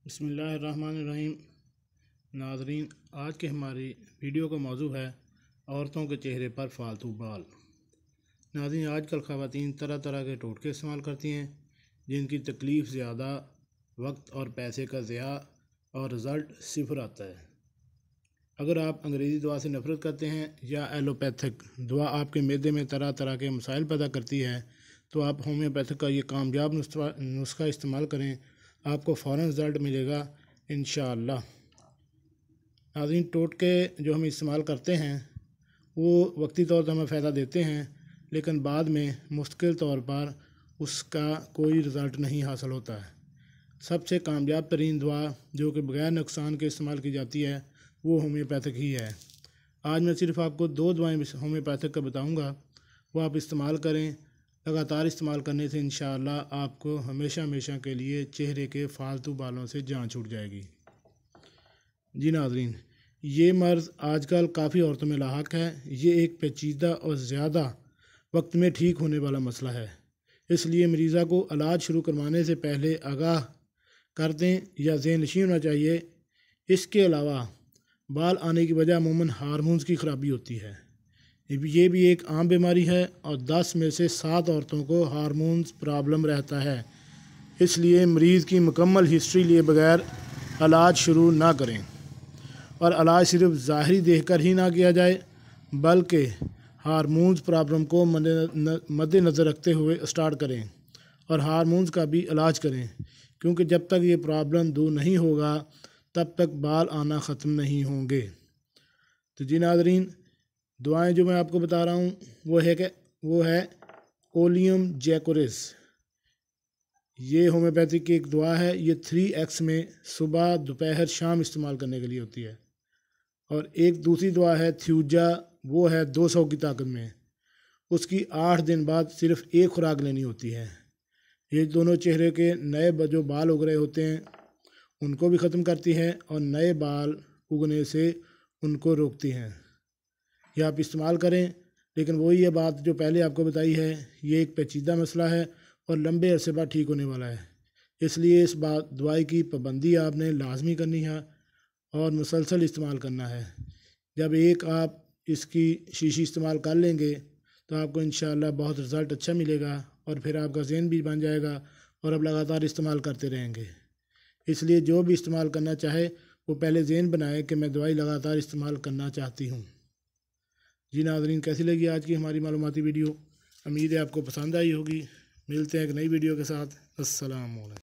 बिस्मिल्लाहिर्रहमानिर्रहीम। नाज़रीन, आज के हमारी वीडियो का मौजू है औरतों के चेहरे पर फालतू बाल। नाज़रीन, आजकल ख़वातीन तरह तरह के टोटके इस्तेमाल करती हैं जिनकी तकलीफ़ ज़्यादा, वक्त और पैसे का ज़िया और रिज़ल्ट सिफर आता है। अगर आप अंग्रेज़ी दवा से नफ़रत करते हैं या एलोपैथिक दवा आपके मैदे में तरह तरह के मसाइल पैदा करती है तो आप होम्योपैथिक का ये कामयाब नुस्खा इस्तेमाल करें, आपको फ़ौरन रिज़ल्ट मिलेगा इंशाअल्लाह। नाज़रीन, टोटके जो हम इस्तेमाल करते हैं वो वक्ती तौर पर हमें फ़ायदा देते हैं, लेकिन बाद में मुस्तकिल तौर पर उसका कोई रिज़ल्ट नहीं हासिल होता है। सबसे कामयाब तरीन दवा जो कि बग़ैर नुकसान के इस्तेमाल की जाती है वो होम्योपैथिक ही है। आज मैं सिर्फ आपको 2 दवाएँ होम्योपैथिक का बताऊँगा, वो आप इस्तेमाल करें। लगातार इस्तेमाल करने से इंशाअल्लाह आपको हमेशा हमेशा के लिए चेहरे के फालतू बालों से जान छूट जाएगी। जी नाज़रीन, ये मर्ज़ आजकल काफ़ी औरतों में लाहक है। ये एक पेचीदा और ज़्यादा वक्त में ठीक होने वाला मसला है, इसलिए मरीज़ा को इलाज शुरू करवाने से पहले आगाह कर दें या ज़हननशीं होना चाहिए। इसके अलावा बाल आने की वजह अमूमन हार्मोन्स की ख़राबी होती है। ये भी एक आम बीमारी है और 10 में से 7 औरतों को हार्मोन्स प्रॉब्लम रहता है। इसलिए मरीज़ की मुकम्मल हिस्ट्री लिए बगैर इलाज शुरू ना करें और इलाज सिर्फ ज़ाहिरी देखकर ही ना किया जाए, बल्कि हार्मोन्स प्रॉब्लम को मद्देनज़र रखते हुए स्टार्ट करें और हार्मोन्स का भी इलाज करें, क्योंकि जब तक ये प्रॉब्लम दूर नहीं होगा तब तक बाल आना ख़त्म नहीं होंगे। तो जी नाज़रीन, दवाएं जो मैं आपको बता रहा हूँ वो है ओलियम जैकोरिस। ये होम्योपैथिक की एक दवा है। ये 3x में सुबह दोपहर शाम इस्तेमाल करने के लिए होती है। और एक दूसरी दवा है थ्यूजा, वो है 200 की ताकत में। उसकी 8 दिन बाद सिर्फ एक खुराक लेनी होती है। ये दोनों चेहरे के नए जो बाल उग रहे होते हैं उनको भी ख़त्म करती है और नए बाल उगने से उनको रोकती हैं। यह आप इस्तेमाल करें, लेकिन वही ये बात जो पहले आपको बताई है, ये एक पेचीदा मसला है और लंबे अरसे बाद ठीक होने वाला है। इसलिए इस दवाई की पाबंदी आपने लाजमी करनी है और मुसलसल इस्तेमाल करना है। जब एक आप इसकी शीशी इस्तेमाल कर लेंगे तो आपको इंशाअल्लाह बहुत रिज़ल्ट अच्छा मिलेगा और फिर आपका ज़हन भी बन जाएगा और आप लगातार इस्तेमाल करते रहेंगे। इसलिए जो भी इस्तेमाल करना चाहे वो पहले ज़हन बनाए कि मैं दवाई लगातार इस्तेमाल करना चाहती हूँ। जी नाज़रीन, कैसी लगी आज की हमारी मालूमाती वीडियो? उम्मीद है आपको पसंद आई होगी। मिलते हैं एक नई वीडियो के साथ। अस्सलाम वालेकुम।